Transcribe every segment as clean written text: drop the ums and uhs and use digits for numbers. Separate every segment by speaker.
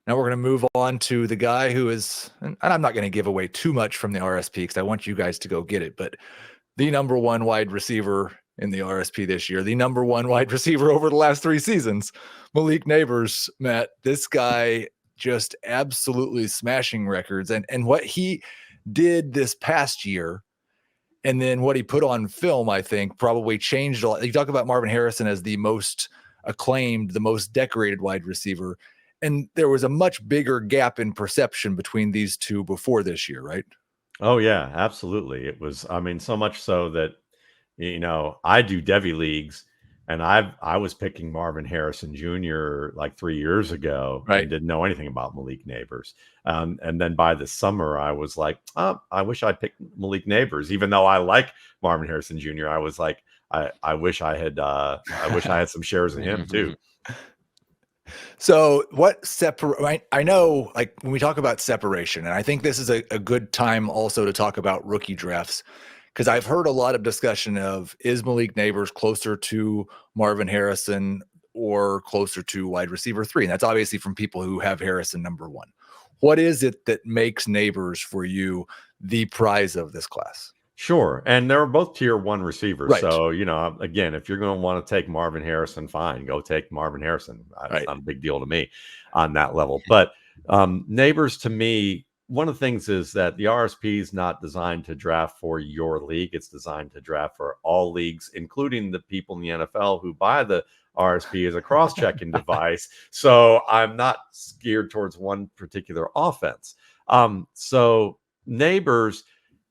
Speaker 1: Now we're going to move on to the guy who is, and I'm not going to give away too much from the RSP because I want you guys to go get it, but the number one wide receiver in the RSP this year, the number one wide receiver over the last 3 seasons, Malik Nabers. Matt, this guy just absolutely smashing records. And what he did this past year, and then what he put on film, I think probably changed a lot. You talk about Marvin Harrison as the most acclaimed, the most decorated wide receiver. And there was a much bigger gap in perception between these two before this year, right?
Speaker 2: Oh yeah, absolutely. It was, I mean, so much so that, I do Devy leagues, and I was picking Marvin Harrison Jr. like 3 years ago and
Speaker 1: Right.
Speaker 2: didn't know anything about Malik Nabers. And then by the summer, I was like, oh, I wish I picked Malik Nabers, even though I like Marvin Harrison Jr. I was like, I wish I had some shares of him too.
Speaker 1: So what separate? I know, like when we talk about separation, and I think this is a good time also to talk about rookie drafts, because I've heard a lot of discussion of, is Malik Nabers closer to Marvin Harrison or closer to wide receiver 3? And that's obviously from people who have Harrison number 1. What is it that makes Nabers for you the prize of this class?
Speaker 2: Sure. And they're both tier 1 receivers.
Speaker 1: Right.
Speaker 2: So, again, if you're going to want to take Marvin Harrison, fine, go take Marvin Harrison. It's
Speaker 1: Right.
Speaker 2: not a big deal to me on that level. But Nabers, to me, one of the things is that the RSP is not designed to draft for your league. It's designed to draft for all leagues, including the people in the NFL who buy the RSP as a cross-checking device. So I'm not geared towards one particular offense. So Nabers,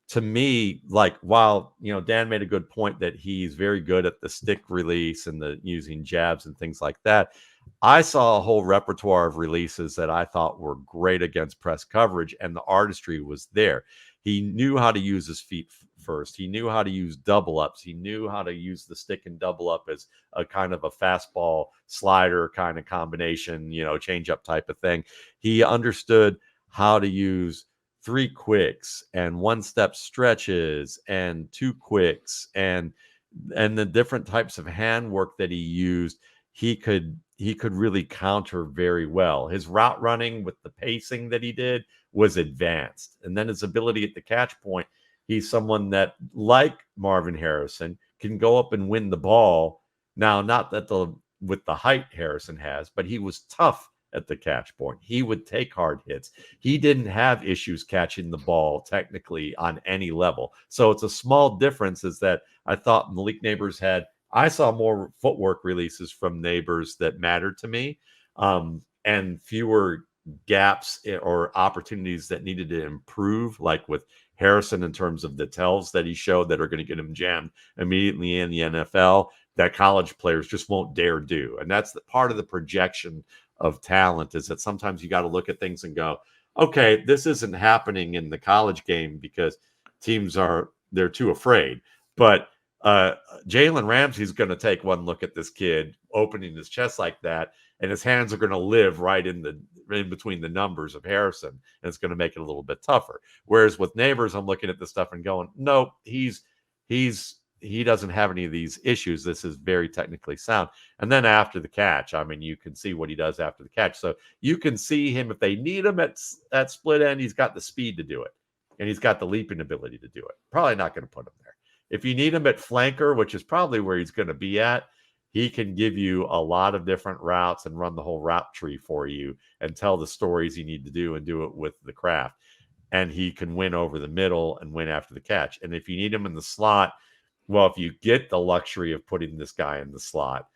Speaker 2: to me, like, while Dan made a good point that he's very good at the stick release and the using jabs and things like that, I saw a whole repertoire of releases that I thought were great against press coverage, and the artistry was there. He knew how to use his feet first. He knew how to use double ups. He knew how to use the stick and double up as a kind of a fastball slider kind of combination, change up type of thing. He understood how to use 3 quicks and 1-step stretches and 2 quicks and the different types of handwork that he used. He could really counter very well. His route running with the pacing that he did was advanced. And then his ability at the catch point, he's someone that, like Marvin Harrison, can go up and win the ball. Now, not that with the height Harrison has, but he was tough at the catch point. He would take hard hits. He didn't have issues catching the ball technically on any level. So it's a small difference, is that I thought Malik Nabers I saw more footwork releases from Nabers that mattered to me, and fewer gaps or opportunities that needed to improve, like with Harrison in terms of the tells that he showed that are going to get him jammed immediately in the NFL that college players just won't dare do. And that's part of the projection of talent, is that sometimes you got to look at things and go, okay, this isn't happening in the college game because they're too afraid. But Jalen Ramsey's going to take one look at this kid opening his chest like that, and his hands are going to live right in between the numbers of Harrison, and it's going to make it a little bit tougher. Whereas with Nabers, I'm looking at this stuff and going, no, he doesn't have any of these issues. This is very technically sound. And then after the catch, I mean, you can see what he does after the catch. So you can see him, if they need him at split end, he's got the speed to do it, and he's got the leaping ability to do it. Probably not going to put him there. If you need him at flanker, which is probably where he's going to be at, he can give you a lot of different routes and run the whole route tree for you and tell the stories you need to do and do it with the craft. And he can win over the middle and win after the catch. And if you need him in the slot, well, if you get the luxury of putting this guy in the slot,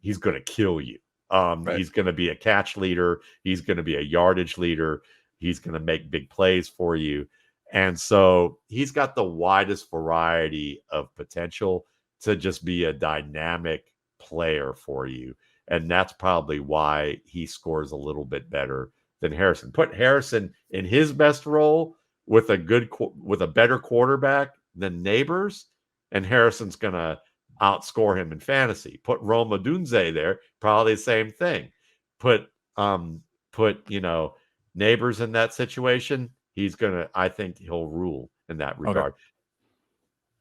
Speaker 2: he's going to kill you. Right. He's going to be a catch leader. He's going to be a yardage leader. He's going to make big plays for you. And so he's got the widest variety of potential to just be a dynamic player for you. And that's probably why he scores a little bit better than Harrison. Put Harrison in his best role with a better quarterback than Nabers, and Harrison's going to outscore him in fantasy. Put Rome Odunze there, probably the same thing. Put Nabers in that situation, I think he'll rule in that regard.
Speaker 3: Okay.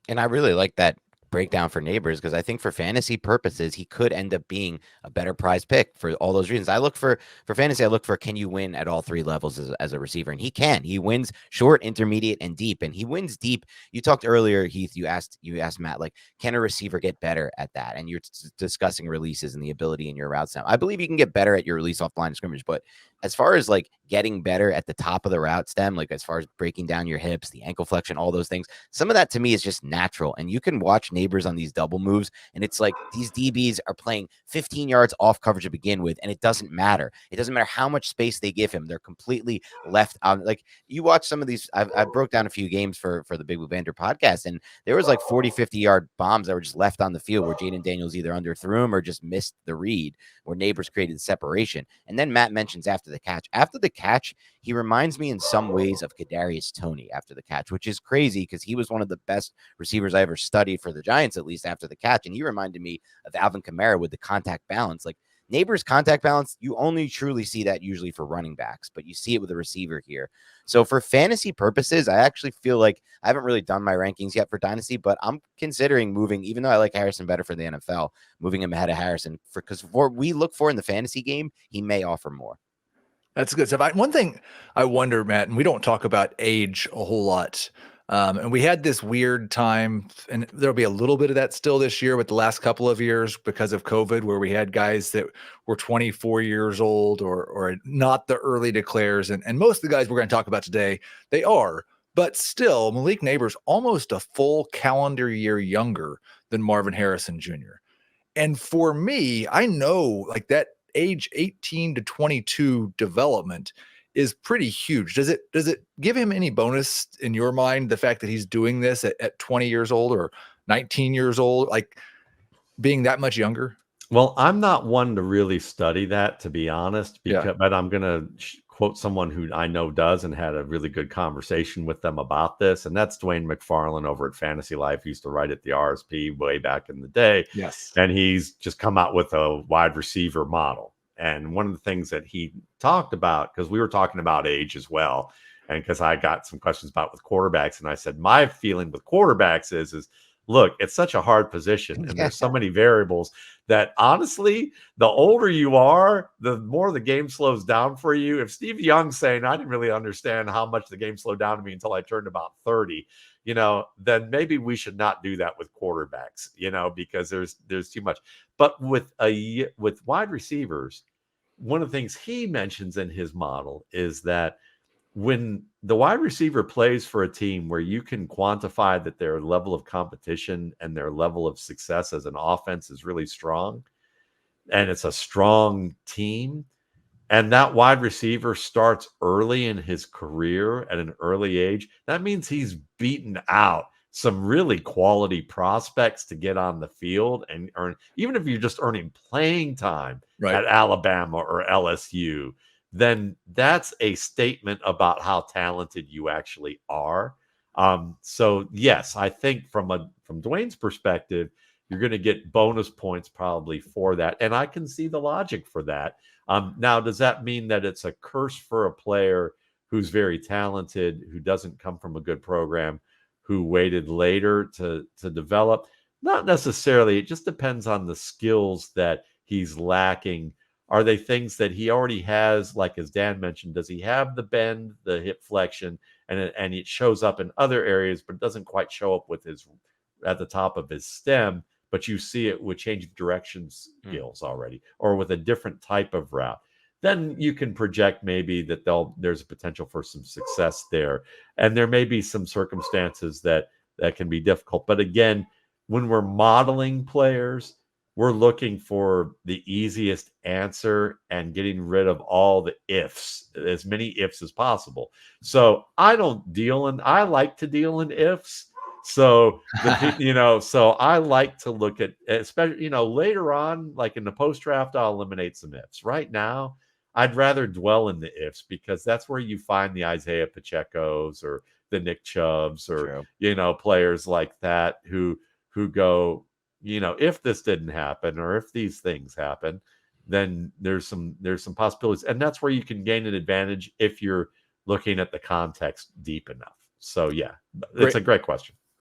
Speaker 3: And I really like that breakdown for Neighbors, because I think for fantasy purposes, he could end up being a better prize pick for all those reasons. I look for fantasy, I look for, can you win at all three levels as a receiver? And he can. He wins short, intermediate, and deep. And he wins deep. You talked earlier, Heath, you asked Matt, like, can a receiver get better at that? And you're discussing releases and the ability in your routes now. I believe you can get better at your release off the line of scrimmage, but as far as like getting better at the top of the route stem, like as far as breaking down your hips, the ankle flexion, all those things, some of that to me is just natural. And you can watch Neighbors on these double moves, and it's like these DBs are playing 15 yards off coverage to begin with, and it doesn't matter. It doesn't matter how much space they give him. They're completely left out. Like, you watch some of these, I broke down a few games for the Big Blue Banter podcast, and there was like 40, 50-yard bombs that were just left on the field where Jaden Daniels either underthrew him or just missed the read, where Neighbors created the separation. And then Matt mentions after the catch, he reminds me in some ways of Kadarius Toney after the catch, which is crazy because he was one of the best receivers I ever studied for the Giants, at least after the catch. And he reminded me of Alvin Kamara with the contact balance. Like, Neighbors' contact balance, you only truly see that usually for running backs, but you see it with a receiver here. So for fantasy purposes, I actually feel like I haven't really done my rankings yet for Dynasty, but I'm considering moving, even though I like Harrison better for the NFL, moving him ahead of Harrison, because what we look for in the fantasy game, he may offer more.
Speaker 1: That's good stuff. One thing I wonder, Matt, and we don't talk about age a whole lot. And we had this weird time, and there'll be a little bit of that still this year with the last couple of years because of COVID, where we had guys that were 24 years old or not the early declares. And most of the guys we're going to talk about today, they are. But still, Malik Nabers almost a full calendar year younger than Marvin Harrison Jr. And for me, I know like that age 18 to 22 development is pretty huge. Does it give him any bonus in your mind, the fact that he's doing this at 20 years old or 19 years old, like being that much younger?
Speaker 2: Well, I'm not one to really study that, to be honest, but I'm going to quote someone who I know does and had a really good conversation with them about this. And that's Dwayne McFarland over at Fantasy Life. He used to write at the RSP way back in the day.
Speaker 1: Yes.
Speaker 2: And he's just come out with a wide receiver model. And one of the things that he talked about, because we were talking about age as well, and because I got some questions about with quarterbacks, and I said, my feeling with quarterbacks is look, it's such a hard position, and there's so many variables that honestly, the older you are, the more the game slows down for you. If Steve Young's saying, I didn't really understand how much the game slowed down to me until I turned about 30, then maybe we should not do that with quarterbacks, because there's too much. But with wide receivers, one of the things he mentions in his model is that when the wide receiver plays for a team where you can quantify that their level of competition and their level of success as an offense is really strong, and it's a strong team, and that wide receiver starts early in his career at an early age, that means he's beaten out some really quality prospects to get on the field and earn, even if you're just earning playing time at Alabama or LSU, then that's a statement about how talented you actually are. So yes, I think from Dwayne's perspective, you're going to get bonus points probably for that. And I can see the logic for that. Now, does that mean that it's a curse for a player who's very talented, who doesn't come from a good program, who waited later to develop? Not necessarily. It just depends on the skills that he's lacking. Are they things that he already has? Like, as Dan mentioned, does he have the bend, the hip flexion, and it shows up in other areas, but it doesn't quite show up with at the top of his stem, but you see it with changing direction skills already, or with a different type of route? Then you can project maybe that there's a potential for some success there. And there may be some circumstances that can be difficult. But again, when we're modeling players, we're looking for the easiest answer and getting rid of all the ifs, as many ifs as possible. So I like to deal in ifs. So, so I like to look at, especially, later on, like in the post-draft, I'll eliminate some ifs. Right now, I'd rather dwell in the ifs, because that's where you find the Isaiah Pacheco's or the Nick Chubbs or, players like that who go, if this didn't happen, or if these things happen, then there's some possibilities. And that's where you can gain an advantage if you're looking at the context deep enough. So yeah, it's a great question.